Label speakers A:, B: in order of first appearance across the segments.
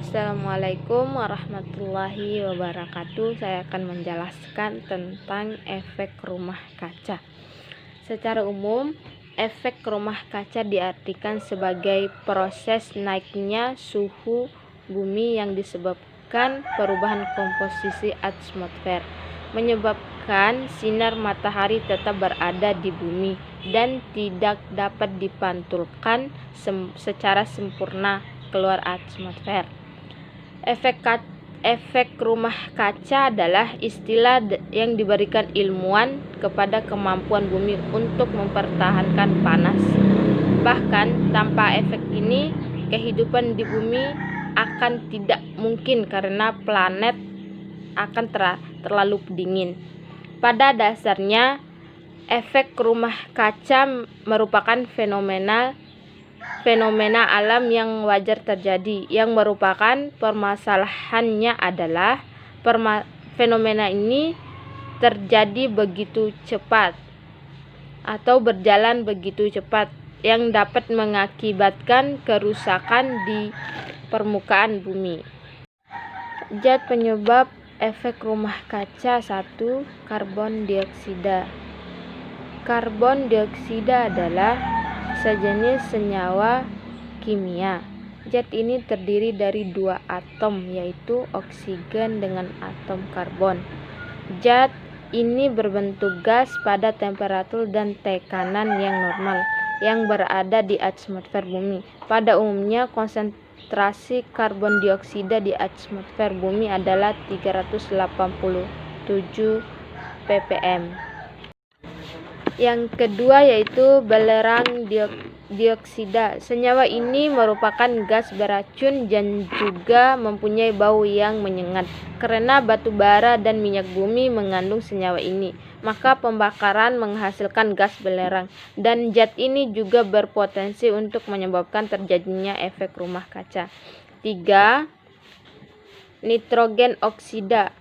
A: Assalamualaikum warahmatullahi wabarakatuh. Saya akan menjelaskan tentang efek rumah kaca. Secara umum, efek rumah kaca diartikan sebagai proses naiknya suhu bumi yang disebabkan perubahan komposisi atmosfer, menyebabkan sinar matahari tetap berada di bumi dan tidak dapat dipantulkan secara sempurna keluar atmosfer. Efek rumah kaca adalah istilah yang diberikan ilmuwan kepada kemampuan bumi untuk mempertahankan panas. Bahkan tanpa efek ini, kehidupan di bumi akan tidak mungkin karena planet akan terlalu dingin. Pada dasarnya, efek rumah kaca merupakan fenomena alam yang wajar terjadi. Yang merupakan permasalahannya adalah fenomena ini terjadi begitu cepat atau berjalan begitu cepat yang dapat mengakibatkan kerusakan di permukaan bumi. Zat penyebab efek rumah kaca 1. Karbon dioksida. Karbon dioksida adalah sejenis senyawa kimia. Zat ini terdiri dari dua atom, yaitu oksigen dengan atom karbon. Zat ini berbentuk gas pada temperatur dan tekanan yang normal yang berada di atmosfer bumi. Pada umumnya, konsentrasi karbon dioksida di atmosfer bumi adalah 387 ppm. Yang kedua yaitu belerang dioksida. Senyawa ini merupakan gas beracun dan juga mempunyai bau yang menyengat. Karena batu bara dan minyak bumi mengandung senyawa ini, maka pembakaran menghasilkan gas belerang, dan zat ini juga berpotensi untuk menyebabkan terjadinya efek rumah kaca. 3. Nitrogen oksida.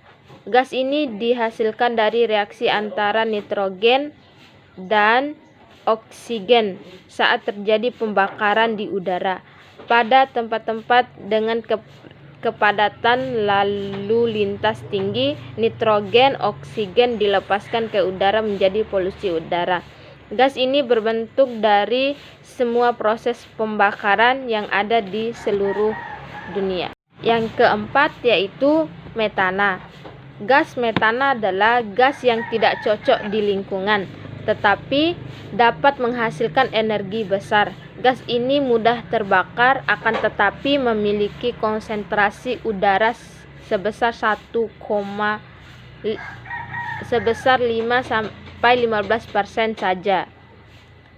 A: Gas ini dihasilkan dari reaksi antara nitrogen dan oksigen saat terjadi pembakaran di udara. Pada tempat-tempat dengan kepadatan lalu lintas tinggi, nitrogen oksigen dilepaskan ke udara menjadi polusi udara. Gas ini berbentuk dari semua proses pembakaran yang ada di seluruh dunia. Yang keempat yaitu metana. Gas metana adalah gas yang tidak cocok di lingkungan, tetapi dapat menghasilkan energi besar. Gas ini mudah terbakar, akan tetapi memiliki konsentrasi udara sebesar 5-15% saja.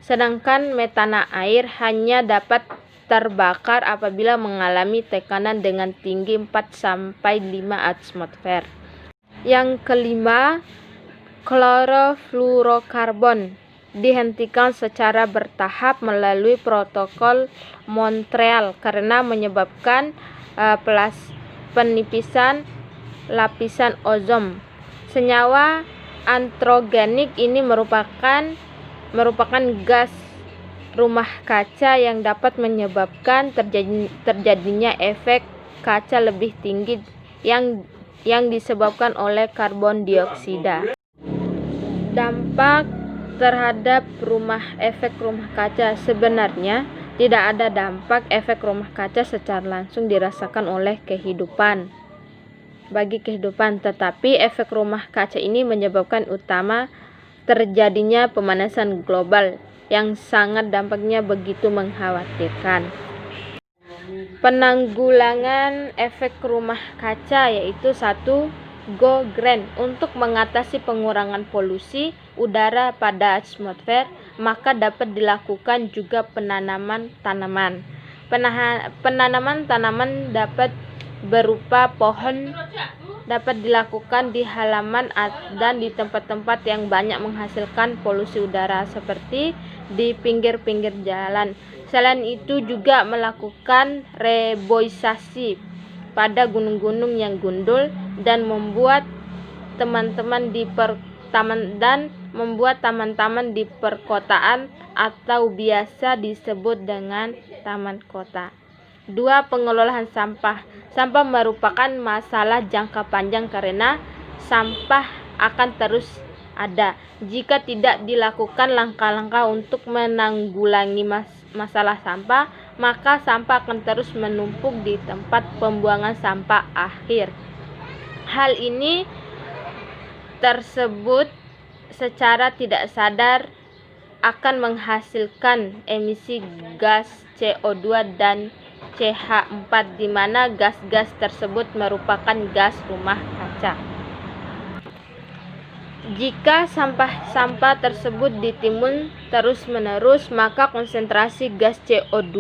A: Sedangkan metana air hanya dapat terbakar apabila mengalami tekanan dengan tinggi 4-5 atmosfer. Yang kelima, klorofluorokarbon dihentikan secara bertahap melalui protokol Montreal karena menyebabkan penipisan lapisan ozon. Senyawa antrogenik ini merupakan gas rumah kaca yang dapat menyebabkan terjadinya efek kaca lebih tinggi yang disebabkan oleh karbon dioksida. Dampak terhadap efek rumah kaca. Sebenarnya tidak ada dampak efek rumah kaca secara langsung dirasakan oleh bagi kehidupan, tetapi efek rumah kaca ini menyebabkan utama terjadinya pemanasan global yang sangat dampaknya begitu mengkhawatirkan. Penanggulangan efek rumah kaca yaitu 1. Go green. Untuk mengatasi pengurangan polusi udara pada atmosfer, maka dapat dilakukan juga penanaman tanaman. Penanaman tanaman dapat berupa pohon dapat dilakukan di halaman dan di tempat-tempat yang banyak menghasilkan polusi udara seperti di pinggir-pinggir jalan. Selain itu juga melakukan reboisasi pada gunung-gunung yang gundul dan membuat taman-taman di perkotaan atau biasa disebut dengan taman kota. 2. Pengelolaan sampah. Sampah merupakan masalah jangka panjang karena sampah akan terus ada. Jika tidak dilakukan langkah-langkah untuk menanggulangi masalah sampah, maka sampah akan terus menumpuk di tempat pembuangan sampah akhir. Hal ini tersebut secara tidak sadar akan menghasilkan emisi gas CO2 dan CH4, di mana gas-gas tersebut merupakan gas rumah kaca. Jika sampah-sampah tersebut ditimbun terus-menerus, maka konsentrasi gas CO2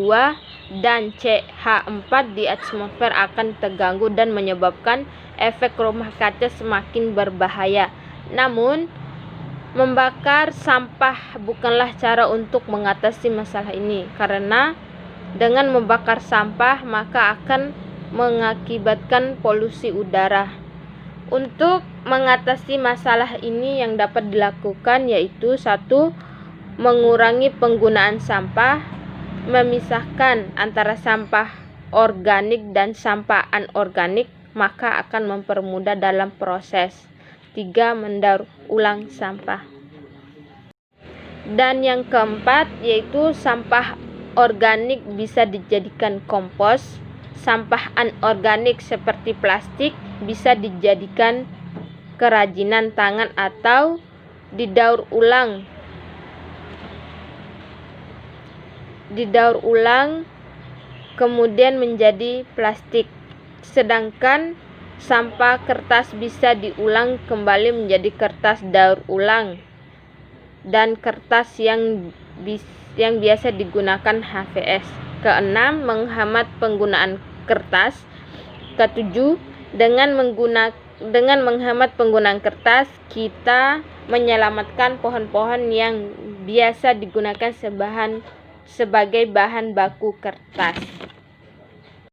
A: dan CH4 di atmosfer akan terganggu dan menyebabkan efek rumah kaca semakin berbahaya. Namun, membakar sampah bukanlah cara untuk mengatasi masalah ini, karena dengan membakar sampah maka akan mengakibatkan polusi udara. Untuk mengatasi masalah ini yang dapat dilakukan yaitu 1. Mengurangi penggunaan sampah, memisahkan antara sampah organik dan sampah anorganik, maka akan mempermudah dalam proses. 3. Mendaur ulang sampah. Dan yang keempat yaitu sampah organik bisa dijadikan kompos. Sampah anorganik seperti plastik bisa dijadikan kerajinan tangan atau didaur ulang kemudian menjadi plastik. Sedangkan sampah kertas bisa diulang kembali menjadi kertas daur ulang dan kertas yang biasa digunakan HVS. Keenam, menghemat penggunaan kertas. Ketujuh, dengan menghemat penggunaan kertas, kita menyelamatkan pohon-pohon yang biasa digunakan sebagai bahan baku kertas.